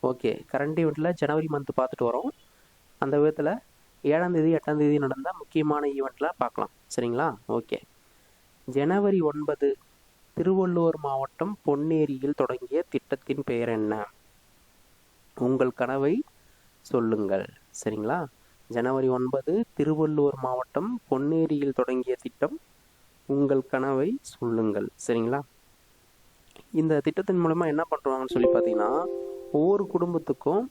Okay, current ஈவெண்ட்டில் ஜனவரி month பார்த்துட்டு வரோம். அந்த விதத்தில் 7ஆம் தேதி 8ஆம் தேதி நடந்த முக்கியமான ஈவெண்ட்டில் பார்க்கலாம். சரிங்களா? ஓகே. ஜனவரி 9 திருவள்ளூர் மாவட்டம் பொன்னேரியில் தொடங்கிய திட்டத்தின் பெயர் என்ன? உங்கள் கனவை சொல்லுங்கள். சரிங்களா? ஜனவரி 9 திருவள்ளூர் மாவட்டம் பொன்னேரியில் தொடங்கிய திட்டம் உங்கள் கனவை சொல்லுங்கள். சரிங்களா? இந்த திட்டத்தின் மூலமா என்ன பண்ணுறாங்கன்னு சொல்லி பார்த்தீங்கன்னா, ஒவ்வொரு குடும்பத்துக்கும்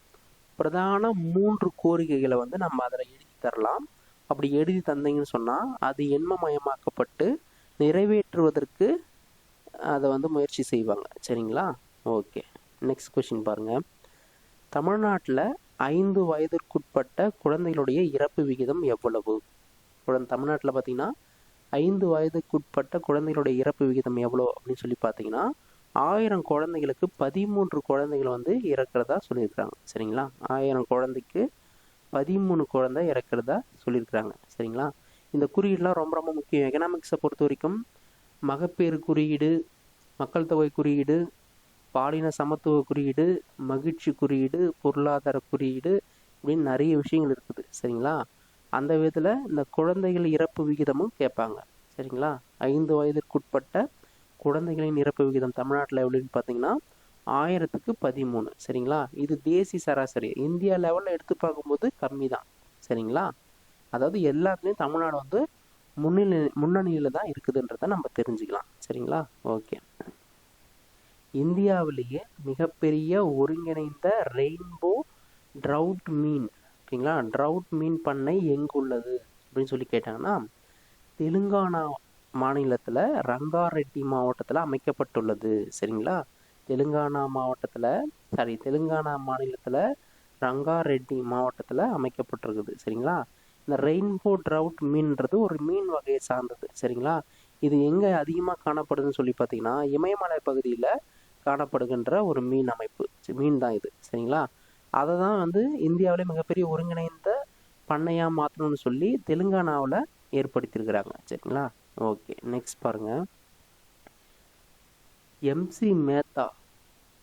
பிரதான 3 கோரிக்கைகளை வந்து நம்ம அதில் எழுதி தரலாம். அப்படி எழுதி தந்தீங்கன்னு சொன்னால் அது எண்மமயமாக்கப்பட்டு நிறைவேற்றுவதற்கு அதை வந்து முயற்சி செய்வாங்க. சரிங்களா? ஓகே, நெக்ஸ்ட் கொஷின் பாருங்கள். தமிழ்நாட்டில் 5 வயதிற்குட்பட்ட குழந்தைகளுடைய இறப்பு விகிதம் எவ்வளவு? தமிழ்நாட்டில் பார்த்தீங்கன்னா 5 வயதுக்குட்பட்ட குழந்தைகளுடைய இறப்பு விகிதம் எவ்வளோ அப்படின்னு சொல்லி பார்த்தீங்கன்னா 1000 குழந்தைகளுக்கு 13 குழந்தைகள் வந்து இறக்கிறதா சொல்லியிருக்கிறாங்க. சரிங்களா? 1000 குழந்தைக்கு 13 குழந்தை இறக்கிறதா சொல்லியிருக்கிறாங்க. சரிங்களா? இந்த குறியீடுலாம் ரொம்ப ரொம்ப முக்கியம். எக்கனாமிக்ஸை பொறுத்த வரைக்கும் மகப்பேறு குறியீடு, மக்கள் தொகை குறியீடு, பாலின சமத்துவ குறியீடு, மகிழ்ச்சி குறியீடு, பொருளாதார குறியீடு இப்படின்னு நிறைய விஷயங்கள் இருக்குது. சரிங்களா? அந்த விதத்தில் இந்த குழந்தைகள் இறப்பு விகிதமும் கேட்பாங்க. சரிங்களா? 5 வயதிற்குட்பட்ட குழந்தைகளின் இறப்பு விகிதம் தமிழ்நாட்டில் எவ்வளோன்னு பார்த்தீங்கன்னா 1000க்கு 13. சரிங்களா? இது தேசிய சராசரி. இந்தியா லெவலில் எடுத்து பார்க்கும்போது கம்மி தான். சரிங்களா? அதாவது எல்லாத்துலேயும் தமிழ்நாடு வந்து முன்னணியில் தான் இருக்குதுன்றதை நம்ம தெரிஞ்சுக்கலாம். சரிங்களா? ஓகே. இந்தியாவிலேயே மிகப்பெரிய ஒருங்கிணைந்த ரெயின்போ ட்ரவுட் மீன், ஓகேங்களா, ட்ரவுட் மீன் பண்ணை எங்குள்ளது அப்படின்னு சொல்லி கேட்டாங்கன்னா தெலுங்கானா மாநிலத்தில் ரங்காரெட்டி மாவட்டத்தில் அமைக்கப்பட்டுள்ளது. சரிங்களா? தெலுங்கானா மாநிலத்தில் ரங்காரெட்டி மாவட்டத்தில் அமைக்கப்பட்டிருக்குது. சரிங்களா? இந்த ரெயின்போ ட்ரவுட் மீன்றது ஒரு மீன் வகையை சார்ந்தது. சரிங்களா? இது எங்கே அதிகமாக காணப்படுதுன்னு சொல்லி பார்த்தீங்கன்னா இமயமலை பகுதியில் காணப்படுகின்ற ஒரு மீன் தான் இது. சரிங்களா? அதை தான் வந்து இந்தியாவிலே மிகப்பெரிய ஒருங்கிணைந்த பண்ணையாக மாற்றணும்னு சொல்லி தெலுங்கானாவில் ஏற்படுத்தியிருக்கிறாங்க. சரிங்களா? ஓகே, நெக்ஸ்ட் பாருங்க. எம்சி மேத்தா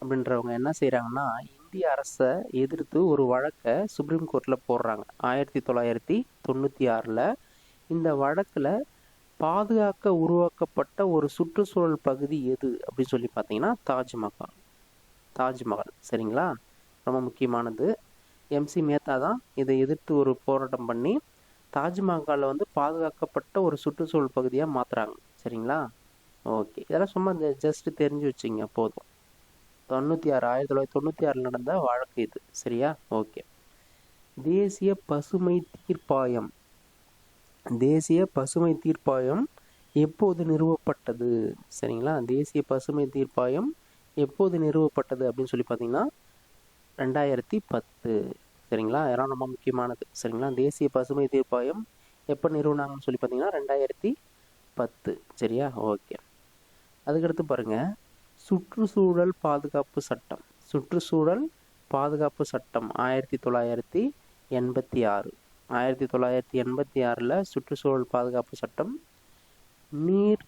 அப்படின்றவங்க என்ன செய்கிறாங்கன்னா இந்திய அரசை எதிர்த்து ஒரு வழக்கை சுப்ரீம் கோர்ட்டில் போடுறாங்க 1996. இந்த வழக்கில் பாதுகாக்க உருவாக்கப்பட்ட ஒரு சுற்றுச்சூழல் பகுதி எது அப்படின்னு சொல்லி பார்த்தீங்கன்னா தாஜ்மஹால். சரிங்களா? ரொம்ப முக்கியமானது. எம்சி மேத்தா தான் இதை எதிர்த்து ஒரு போராட்டம் பண்ணி தாஜ்மஹாலை வந்து பாதுகாக்கப்பட்ட ஒரு சுற்றுச்சூழல் பகுதியாக மாற்றுறாங்க. சரிங்களா? ஓகே, இதெல்லாம் சும்மா ஜஸ்ட் தெரிஞ்சு வச்சுங்க போதும். 1996 நடந்த வழக்கு இது. சரியா? ஓகே. தேசிய பசுமை தீர்ப்பாயம் எப்போது நிறுவப்பட்டது? சரிங்களா? தேசிய பசுமை தீர்ப்பாயம் எப்போது நிறுவப்பட்டது அப்படின்னு சொல்லி பார்த்தீங்கன்னா 2010. சரிங்களா? இதெல்லாம் ரொம்ப முக்கியமானது. சரிங்களா? தேசிய பசுமை தீர்ப்பாயம் எப்போ நிறுவனாங்கன்னு சொல்லி பார்த்தீங்கன்னா 2010. சரியா? ஓகே. அதுக்கடுத்து பாருங்க, சுற்றுச்சூழல் பாதுகாப்பு சட்டம் 1986. 1986 சுற்றுச்சூழல் பாதுகாப்பு சட்டம். நீர்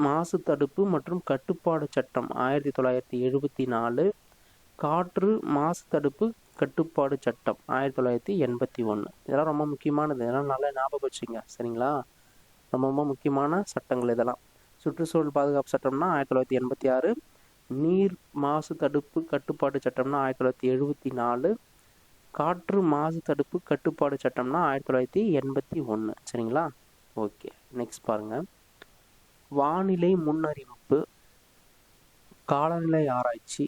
மாசு தடுப்பு மற்றும் கட்டுப்பாடு சட்டம் 1974. காற்று மாசு தடுப்பு கட்டுப்பாடு சட்டம் 1981. இதெல்லாம் ரொம்ப முக்கியமானது. இதெல்லாம் நல்லா ஞாபகம் வச்சுங்க. சரிங்களா? ரொம்ப ரொம்ப முக்கியமான சட்டங்கள் இதெல்லாம். சுற்றுச்சூழல் பாதுகாப்பு சட்டம்னா 1986. நீர் மாசு தடுப்பு கட்டுப்பாடு சட்டம்னா 1974. காற்று மாசு தடுப்பு கட்டுப்பாடு சட்டம்னா 1981. சரிங்களா? ஓகே, நெக்ஸ்ட் பாருங்க. வானிலை முன்னறிவிப்பு, காலநிலை ஆராய்ச்சி,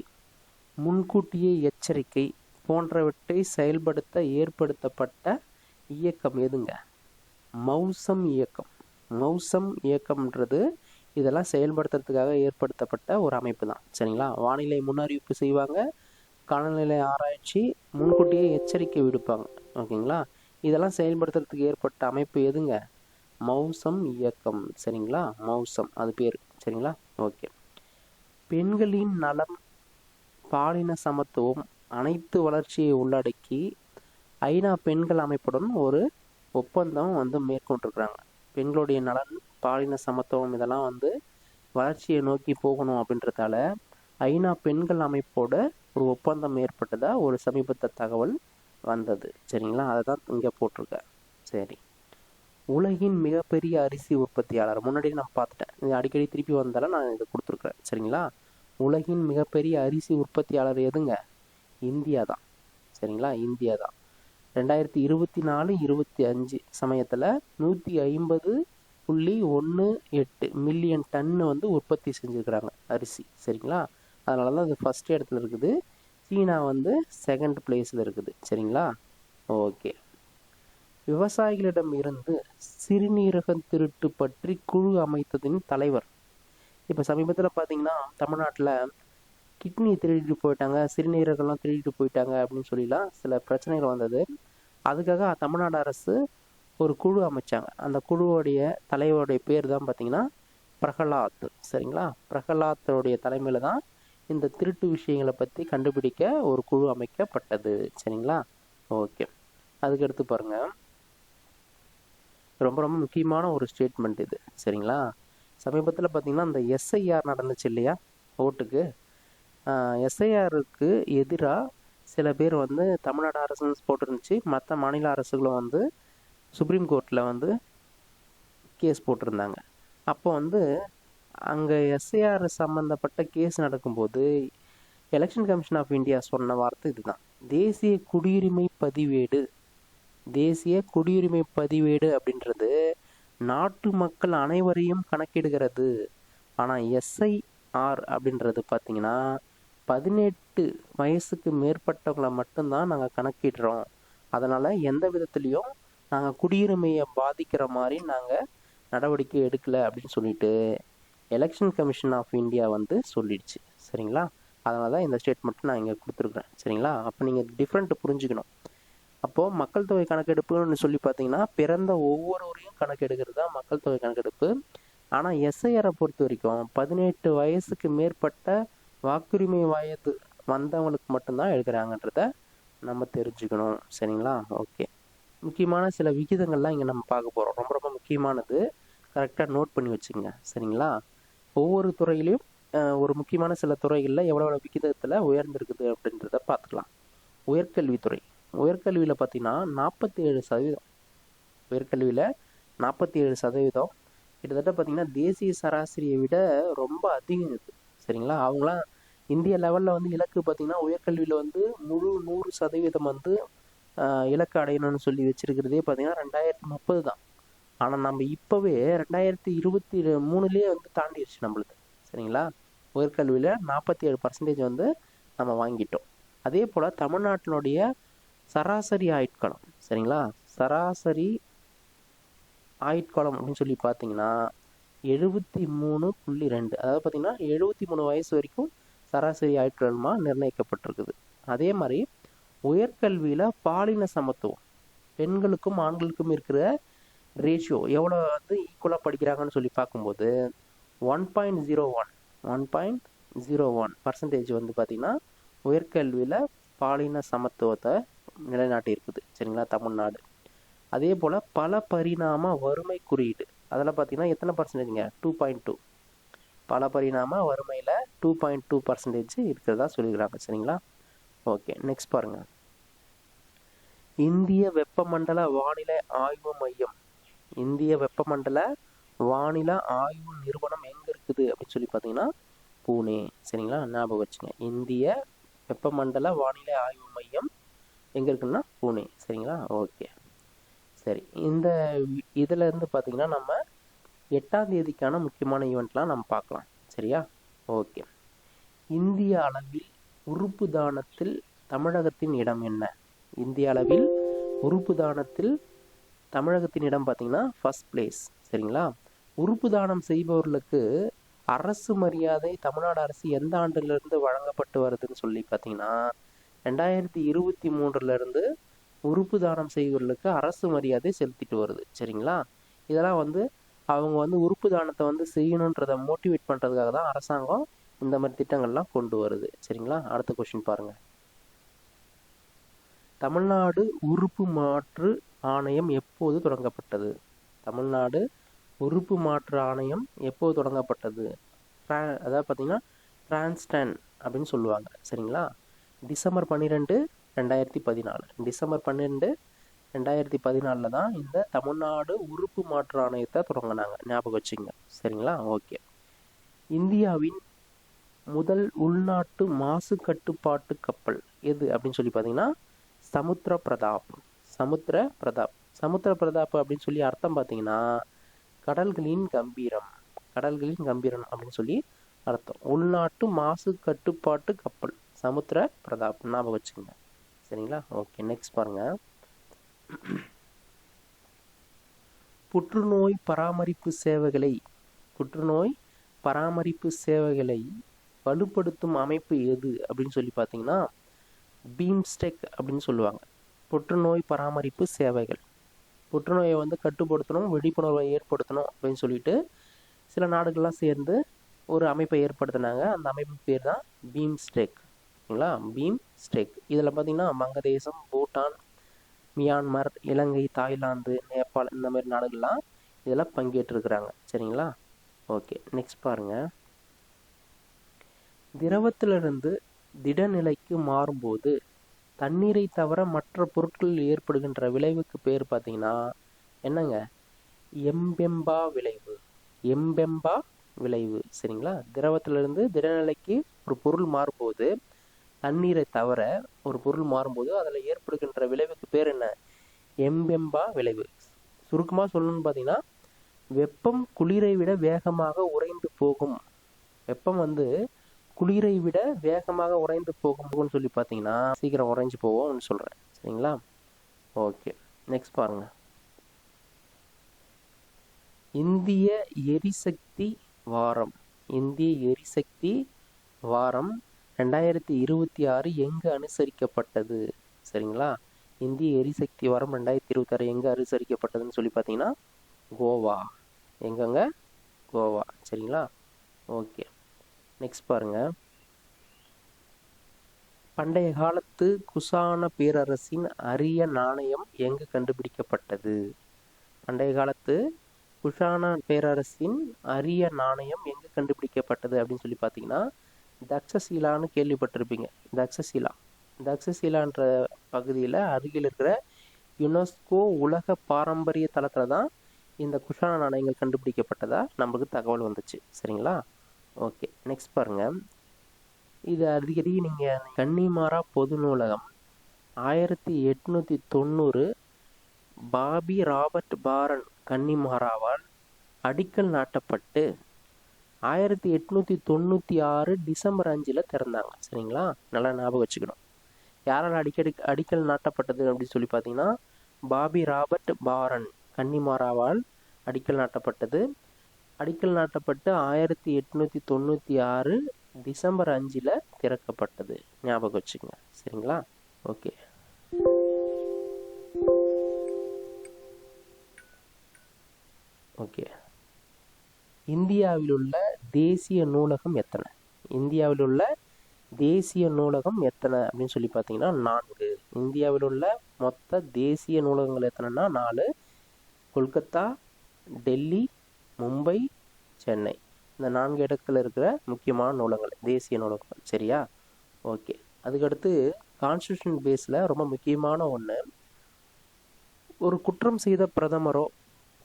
முன்கூட்டியே எச்சரிக்கை போன்றவற்றை செயல்படுத்த ஏற்படுத்தப்பட்ட இயக்கம் எதுங்க? மௌசம் இயக்கம்ன்றது இதெல்லாம் செயல்படுத்துறதுக்காக ஏற்படுத்தப்பட்ட ஒரு அமைப்பு தான். சரிங்களா? வானிலை முன்னறிவிப்பு செய்வாங்க, காலநிலை ஆராய்ச்சி, முன்கூட்டியே எச்சரிக்கை விடுப்பாங்க. ஓகேங்களா? இதெல்லாம் செயல்படுத்துறதுக்கு ஏற்பட்ட அமைப்பு எதுங்க? மௌசம் இயக்கம். சரிங்களா? மௌசம் அது பேர். சரிங்களா? ஓகே. பெண்களின் நலம், பாலின சமத்துவம், அனைத்து வளர்ச்சியை உள்ளடக்கி ஐநா பெண்கள் அமைப்புடன் ஒரு ஒப்பந்தம் வந்து மேற்கொண்டிருக்கிறாங்க. பெண்களுடைய நலன், பாலின சமத்துவம் இதெல்லாம் வந்து வளர்ச்சியை நோக்கி போகணும் அப்படின்றதால ஐநா பெண்கள் அமைப்போட ஒரு ஒப்பந்தம் ஏற்பட்டதா ஒரு சமீபத்த தகவல் வந்தது. சரிங்களா, அதை தான் இங்கே போட்டிருக்கேன். சரி, உலகின் மிகப்பெரிய அரிசி உற்பத்தியாளர், முன்னாடி நான் பார்த்துட்டேன், இது அடிக்கடி திருப்பி வந்தாலும் நான் இதை கொடுத்துருக்குறேன். சரிங்களா, உலகின் மிகப்பெரிய அரிசி உற்பத்தியாளர் எதுங்க? இந்தியா தான். சரிங்களா, இந்தியா தான். 2024-25 சமயத்தில் 150.18 மில்லியன் டன்னு வந்து உற்பத்தி செஞ்சுருக்கிறாங்க அரிசி. சரிங்களா, அதனால தான் அது ஃபஸ்ட் இடத்துல இருக்குது. சீனா வந்து செகண்ட் பிளேஸில் இருக்குது. சரிங்களா, ஓகே. விவசாயிகளிடம் இருந்து சிறுநீரகம் திருட்டு பற்றி குழு அமைத்ததின் தலைவர். இப்போ சமீபத்தில் பார்த்தீங்கன்னா தமிழ்நாட்டில் கிட்னி திருடிட்டு போயிட்டாங்க, சிறுநீரகம்லாம் திருடிட்டு போயிட்டாங்க அப்படின்னு சொல்லிலாம் சில பிரச்சனைகள் வந்தது. அதுக்காக தமிழ்நாடு அரசு ஒரு குழு அமைச்சாங்க. அந்த குழுவோடைய தலைவருடைய பேர் தான் பார்த்தீங்கன்னா பிரகலாத். சரிங்களா, பிரகலாத்தோடைய தலைமையில் தான் இந்த திருட்டு விஷயங்களை பற்றி கண்டுபிடிக்க ஒரு குழு அமைக்கப்பட்டது. சரிங்களா, ஓகே. அதுக்கடுத்து பாருங்க, ரொம்ப ரொம்ப முக்கியமான ஒரு ஸ்டேட்மெண்ட் இது. சரிங்களா, சமீபத்தில் பார்த்தீங்கன்னா இந்த எஸ்ஐஆர் நடந்துச்சு இல்லையா, ஓட்டுக்கு. எஸ்ஐஆருக்கு எதிராக சில பேர் வந்து தமிழ்நாடு அரசு போட்டிருந்துச்சு, மற்ற மாநில அரசுகளும் வந்து சுப்ரீம் கோர்ட்டில் வந்து கேஸ் போட்டிருந்தாங்க. அப்போ வந்து அங்கே எஸ்ஐஆர் சம்மந்தப்பட்ட கேஸ் நடக்கும்போது எலெக்ஷன் கமிஷன் ஆஃப் இந்தியா சொன்ன வார்த்தை இதுதான், தேசிய குடியுரிமை பதிவேடு. தேசிய குடியுரிமை பதிவேடு அப்படின்றது நாட்டு மக்கள் அனைவரையும் கணக்கிடுகிறது. ஆனால் எஸ்ஐஆர் அப்படின்றது பார்த்தீங்கன்னா 18 வயசுக்கு மேற்பட்டவங்களை மட்டும்தான் நாங்கள் கணக்கிடுறோம். அதனால் எந்த விதத்துலேயும் நாங்கள் குடியுரிமையை பாதிக்கிற மாதிரி நாங்கள் நடவடிக்கை எடுக்கலை அப்படின்னு சொல்லிட்டு எலெக்ஷன் கமிஷன் ஆஃப் இந்தியா வந்து சொல்லிடுச்சு. சரிங்களா, அதனால தான் இந்த ஸ்டேட்மெண்ட் நான் இங்கே கொடுத்துருக்குறேன். சரிங்களா, அப்போ நீங்கள் டிஃப்ரெண்ட்டு புரிஞ்சுக்கணும். அப்போது மக்கள் தொகை கணக்கெடுப்புன்னு சொல்லி பார்த்தீங்கன்னா பிறந்த ஒவ்வொருவரையும் கணக்கெடுக்கிறது தான் மக்கள் தொகை கணக்கெடுப்பு. ஆனால் எஸ்ஐஆரை பொறுத்த வரைக்கும் 18 வயசுக்கு மேற்பட்ட வாக்குரிமை வயது வந்தவங்களுக்கு மட்டும்தான் எடுக்கிறாங்கன்றத நம்ம தெரிஞ்சுக்கணும். சரிங்களா, ஓகே. முக்கியமான சில விகிதங்கள்லாம் இங்கே நம்ம பார்க்க போகிறோம். ரொம்ப ரொம்ப முக்கியமானது, கரெக்டாக நோட் பண்ணி வச்சுங்க. சரிங்களா, ஒவ்வொரு துறையிலையும் ஒரு முக்கியமான சில துறைகளில் எவ்வளோ விகிதத்தில் உயர்ந்திருக்குது அப்படின்றத பார்த்துக்கலாம். உயர்கல்வித்துறை, உயர்கல்வியில் பார்த்தீங்கன்னா 47%. உயர்கல்வியில் 47% கிட்டத்தட்ட பார்த்தீங்கன்னா தேசிய சராசரியை விட ரொம்ப அதிகம் இது. சரிங்களா, அவங்களாம் இந்திய லெவலில் வந்து இலக்கு பார்த்தீங்கன்னா உயர்கல்வியில் வந்து முழு 100% வந்து இலக்கு அடையணும்னு சொல்லி வச்சிருக்கிறதே பார்த்தீங்கன்னா 2030 தான். ஆனால் நம்ம இப்போவே 2023 வந்து தாண்டிடுச்சு நம்மளுக்கு. சரிங்களா, உயர்கல்வியில் 47% வந்து நம்ம வாங்கிட்டோம். அதே போல் தமிழ்நாட்டினுடைய சராசரி ஆயுட்காலம், சரிங்களா, சராசரி ஆயுட்காலம் அப்படின்னு சொல்லி பார்த்தீங்கன்னா 73.2, அதாவது பார்த்தீங்கன்னா 73 வயசு வரைக்கும் சராசரி ஆயுட்காலமாக நிர்ணயிக்கப்பட்டிருக்குது. அதே மாதிரி உயர்கல்வியில் பாலின சமத்துவம், பெண்களுக்கும் ஆண்களுக்கும் இருக்கிற ரேஷியோ எவ்வளோ வந்து ஈக்குவலாக படிக்கிறாங்கன்னு சொல்லி பார்க்கும்போது 1.01% வந்து பார்த்திங்கன்னா உயர்கல்வியில் பாலின சமத்துவத்தை நிலைநாட்டி இருக்குது. சரிங்களா, தமிழ்நாடு. அதே போல் பல பரிணாம வறுமை குறியீடு, அதில் பார்த்தீங்கன்னா எத்தனை பர்சன்டேஜுங்க? 2.2. பல பரிணாம வறுமையில் 2.2% இருக்கிறதா சொல்லிக்கிறாங்க. சரிங்களா, ஓகே. நெக்ஸ்ட் பாருங்கள், இந்திய வெப்பமண்டல வானிலை ஆய்வு மையம். இந்திய வெப்பமண்டல வானிலை ஆய்வு நிறுவனம் எங்கே இருக்குது அப்படின்னு சொல்லி பார்த்தீங்கன்னா பூனே. சரிங்களா, ஞாபகம் வச்சுங்க, இந்திய வெப்பமண்டல வானிலை ஆய்வு மையம் எங்கே இருக்குன்னா பூனே. சரிங்களா, ஓகே. சரி, இந்த இதில் இருந்து பார்த்தீங்கன்னா நம்ம 8ஆம் தேதிக்கான முக்கியமான ஈவெண்ட்லாம் நம்ம பார்க்கலாம். சரியா, ஓகே. இந்திய அளவில் உறுப்பு தானத்தில் தமிழகத்தின் இடம் என்ன? இந்திய அளவில் உறுப்பு தானத்தில் தமிழகத்தின் இடம் பார்த்தீங்கன்னா ஃபர்ஸ்ட் பிளேஸ். சரிங்களா, உறுப்பு தானம் செய்பவர்களுக்கு அரசு மரியாதை தமிழ்நாடு அரசு எந்த ஆண்டிலிருந்து வழங்கப்பட்டு வருதுன்னு சொல்லி பார்த்தீங்கன்னா 2023 உறுப்பு தானம் செய்பவர்களுக்கு அரசு மரியாதை செலுத்திட்டு வருது. சரிங்களா, இதெல்லாம் வந்து அவங்க வந்து உறுப்பு தானத்தை வந்து செய்யணுன்றதை மோட்டிவேட் பண்ணுறதுக்காக தான் அரசாங்கம் இந்த மாதிரி திட்டங்கள்லாம் கொண்டு வருது. சரிங்களா, அடுத்த கொஸ்டின் பாருங்கள். தமிழ்நாடு உறுப்பு மாற்று ஆணையம் எப்போது தொடங்கப்பட்டது? தமிழ்நாடு உறுப்பு மாற்று ஆணையம் எப்போது தொடங்கப்பட்டது? அதாவது பார்த்தீங்கன்னா டிரான்ஸ்டன் அப்படின்னு சொல்லுவாங்க. சரிங்களா, டிசம்பர் 12 2014, டிசம்பர் 12 2014 தான் இந்த தமிழ்நாடு உறுப்பு மாற்று ஆணையத்தை தொடங்கினாங்க, ஞாபகம் வச்சுங்க. சரிங்களா? ஓகே. இந்தியாவின் முதல் உள்நாட்டு மாசு கட்டுப்பாட்டு கப்பல் எது அப்படின்னு சொல்லி பார்த்தீங்கன்னா சமுத்திர பிரதாப். சமுத்திர பிரதாப். சமுத்திர பிரதாப் அப்படின்னு சொல்லி அர்த்தம் பார்த்தீங்கன்னா கடல்களின் கம்பீரம். கடல்களின் கம்பீரம் அப்படின்னு சொல்லி அர்த்தம். உள்நாட்டு மாசு கட்டுப்பாட்டு கப்பல் சமுத்திர பிரதாப், ஞாபகம் வச்சுக்கோங்க. சரிங்களா? ஓகே. நெக்ஸ்ட் பாருங்க. புற்றுநோய் பராமரிப்பு சேவைகளை புற்றுநோய் பராமரிப்பு சேவைகளை வலுப்படுத்தும் அமைப்பு எது அப்படின்னு சொல்லி பார்த்தீங்கன்னா பீம்ஸ்டெக் அப்படின்னு சொல்லுவாங்க. புற்றுநோய் பராமரிப்பு சேவைகள், புற்றுநோயை வந்து கட்டுப்படுத்தணும், விழிப்புணர்வை ஏற்படுத்தணும் அப்படின்னு சொல்லிட்டு சில நாடுகள்லாம் சேர்ந்து ஒரு அமைப்பை ஏற்படுத்தினாங்க. அந்த அமைப்பு பேர் தான் பீம்ஸ்டெக். ஓகேங்களா? பீம்ஸ்டெக். இதில் பார்த்தீங்கன்னா வங்கதேசம், பூட்டான், மியான்மர், இலங்கை, தாய்லாந்து, நேபாள் இந்த மாதிரி நாடுகள்லாம் இதில் பங்கேற்றிருக்கிறாங்க. சரிங்களா? ஓகே. நெக்ஸ்ட் பாருங்க. திரவத்திலிருந்து திடநிலைக்கு மாறும்போது தண்ணீரை தவிர மற்ற பொருட்களில் ஏற்படுகின்ற விளைவுக்கு பேர் பார்த்தீங்கன்னா என்னங்க? எம்பெம்பா விளைவு. எம்பெம்பா விளைவு. சரிங்களா? திரவத்திலிருந்து திடநிலைக்கு ஒரு பொருள் மாறும்போது, தண்ணீரை தவிர ஒரு பொருள் மாறும்போது அதில் ஏற்படுகின்ற விளைவுக்கு பேர் என்ன? எம்பெம்பா விளைவு. சுருக்கமாக சொல்லணும்னு பார்த்தீங்கன்னா வெப்பம் குளிரை விட வேகமாக உறைந்து போகும். வெப்பம் வந்து குளிரை விட வேகமாக உறைந்து போகும்னு சொல்லி பார்த்தீங்கன்னா சீக்கிரம் உறைஞ்சு போவோம்னு சொல்கிறேன். சரிங்களா? ஓகே. நெக்ஸ்ட் பாருங்க. இந்திய எரிசக்தி வாரம். இந்திய எரிசக்தி வாரம் 2026 எங்கு அனுசரிக்கப்பட்டது? சரிங்களா? இந்திய எரிசக்தி வாரம் 2026 எங்கு அனுசரிக்கப்பட்டதுன்னு சொல்லி பார்த்தீங்கன்னா கோவா. எங்கங்க? கோவா. சரிங்களா? ஓகே. நெக்ஸ்ட் பாருங்க. பண்டைய காலத்து குஷான பேரரசின் அரிய நாணயம் எங்கு கண்டுபிடிக்கப்பட்டது? பண்டைய காலத்து குஷான பேரரசின் அரிய நாணயம் எங்கு கண்டுபிடிக்கப்பட்டது அப்படின்னு சொல்லி பார்த்தீங்கன்னா தக்ஷசீலான்னு கேள்விப்பட்டிருப்பீங்க. தக்ஷசீலான்ற பகுதியில் அருகில் இருக்கிற யுனெஸ்கோ உலக பாரம்பரிய தளத்தில் தான் இந்த குஷான நாணயங்கள் கண்டுபிடிக்கப்பட்டதா நம்மளுக்கு தகவல் வந்துச்சு. சரிங்களா? ஓகே. நெக்ஸ்ட் பாருங்க. இது அடிக்கடி நீங்கள் கன்னிமாரா பொது நூலகம் 1890 பாபி ராபர்ட் பாரன் கன்னிமாராவால் அடிக்கல் நாட்டப்பட்டு 1896 டிசம்பர் 5 திறந்தாங்க. சரிங்களா? நல்லா ஞாபகம் வச்சுக்கணும். யாரால் அடிக்கல் நாட்டப்பட்டது அப்படின்னு சொல்லி பார்த்தீங்கன்னா பாபி ராபர்ட் பாரன் கன்னிமாராவால் அடிக்கல் நாட்டப்பட்டது. அடிக்கல் நாட்டப்பட்டு 1896 டிசம்பர் 5 திறக்கப்பட்டது. ஞாபகம் வச்சுக்கோங்க. சரிங்களா? ஓகே. ஓகே. இந்தியாவில் உள்ள தேசிய நூலகம் எத்தனை? இந்தியாவில் உள்ள தேசிய நூலகம் எத்தனை அப்படின்னு சொல்லி பார்த்தீங்கன்னா 4. இந்தியாவில் உள்ள மொத்த தேசிய நூலகங்கள் எத்தனைன்னா 4. கொல்கத்தா, டெல்லி, மும்பை, சென்னை. இந்த 4 இடத்துல இருக்கிற முக்கியமான நூலகங்கள், தேசிய நூலகங்கள். சரியா? ஓகே. அதுக்கடுத்து கான்ஸ்டியூஷன் பேஸில் ரொம்ப முக்கியமான ஒன்று, ஒரு குற்றம் செய்த பிரதமரோ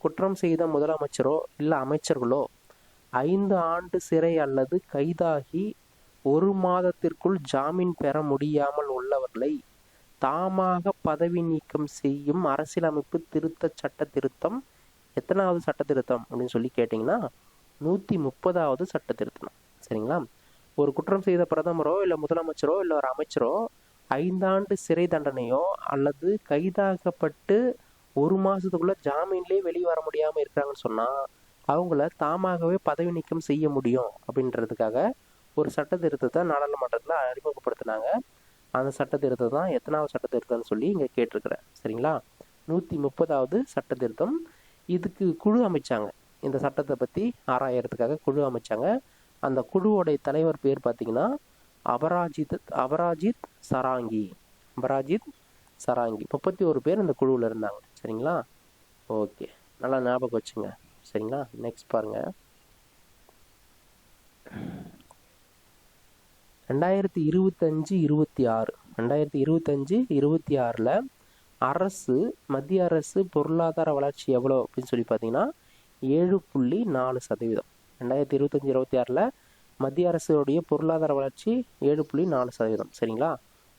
குற்றம் செய்த முதலமைச்சரோ இல்லை அமைச்சர்களோ 5 ஆண்டு சிறை அல்லது கைதாகி 1 மாதத்திற்குள் ஜாமீன் பெற முடியாமல் உள்ளவர்களை தாமாக பதவி நீக்கம் செய்யும் அரசியலமைப்பு திருத்த சட்ட திருத்தம் எத்தனாவது சட்ட திருத்தம் அப்படின்னு சொல்லி கேட்டிங்கன்னா 130வது சட்ட திருத்தம். சரிங்களா? ஒரு குற்றம் செய்த பிரதமரோ இல்லை முதலமைச்சரோ இல்லை ஒரு அமைச்சரோ 5 ஆண்டு சிறை தண்டனையோ அல்லது கைதாக்கப்பட்டு 1 மாதத்துக்குள்ளே ஜாமீன்லேயே வெளியே வர முடியாமல் இருக்கிறாங்கன்னு சொன்னால் அவங்கள தாமாகவே பதவி நீக்கம் செய்ய முடியும் அப்படின்றதுக்காக ஒரு சட்ட திருத்தத்தை நாடாளுமன்றத்தில் அறிமுகப்படுத்தினாங்க. அந்த சட்ட திருத்தம் தான் எத்தனாவது சட்ட திருத்தம்னு சொல்லி இங்கே கேட்டிருக்கிறேன். சரிங்களா? 130வது சட்ட திருத்தம். இதுக்கு குழு அமைச்சாங்க. இந்த சட்டத்தை பற்றி ஆராயறதுக்காக குழு அமைச்சாங்க. அந்த குழுவோடைய தலைவர் பேர் பார்த்தீங்கன்னா அபராஜித் சராங்கி. 31 பேர் இந்த குழுவில் இருந்தாங்க. சரிங்களா? ஓகே. நல்லா ஞாபகம் வச்சுங்க. சரிங்களா? நெக்ஸ்ட் பாருங்க. 2025-26 அரசு மத்திய அரசு பொருளாதார வளர்ச்சி எவ்வளோ அப்படின்னு சொல்லி பார்த்தீங்கன்னா 7.4%. 2025-26 மத்திய அரசுடைய பொருளாதார வளர்ச்சி 7.4%. சரிங்களா?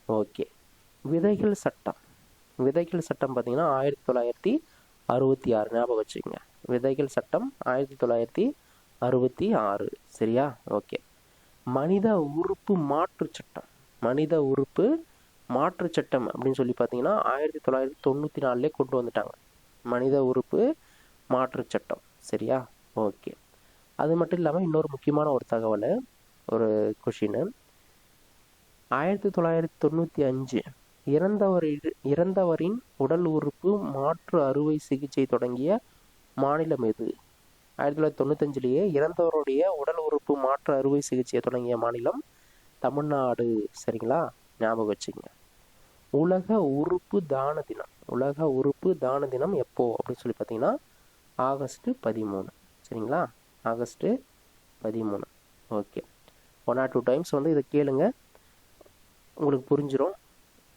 ஓகே. விதைகள் சட்டம் பார்த்தீங்கன்னா 1966. ஞாபகம் வச்சுக்கோங்க. விதைகள் சட்டம் 1966. சரியா? ஓகே. மனித உறுப்பு மாற்று சட்டம் அப்படின்னு சொல்லி பார்த்தீங்கன்னா 1994 கொண்டு வந்துட்டாங்க. மனித உறுப்பு மாற்று சட்டம். சரியா? ஓகே. அது மட்டும் இல்லாமல் இன்னொரு முக்கியமான ஒரு தகவல், ஒரு கொஷின். 1995 இறந்தவரின் உடல் உறுப்பு மாற்று அறுவை சிகிச்சை தொடங்கிய மாநிலம் எது? 1995 இறந்தவருடைய உடல் உறுப்பு மாற்று அறுவை சிகிச்சையை தொடங்கிய மாநிலம் தமிழ்நாடு. சரிங்களா? ஞாபகம் வச்சுக்கங்க. உலக உறுப்பு தான தினம் எப்போ அப்படின்னு சொல்லி பார்த்தீங்கன்னா ஆகஸ்ட் 13. சரிங்களா? ஆகஸ்ட் 13. ஓகே. 1 or 2 times இதை கேளுங்க, உங்களுக்கு புரிஞ்சிடும்.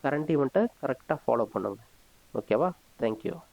கரண்ட் ஈவெண்ட்டை கரெக்டாக ஃபாலோ பண்ணுங்க. ஓகேவா? தேங்க்யூ.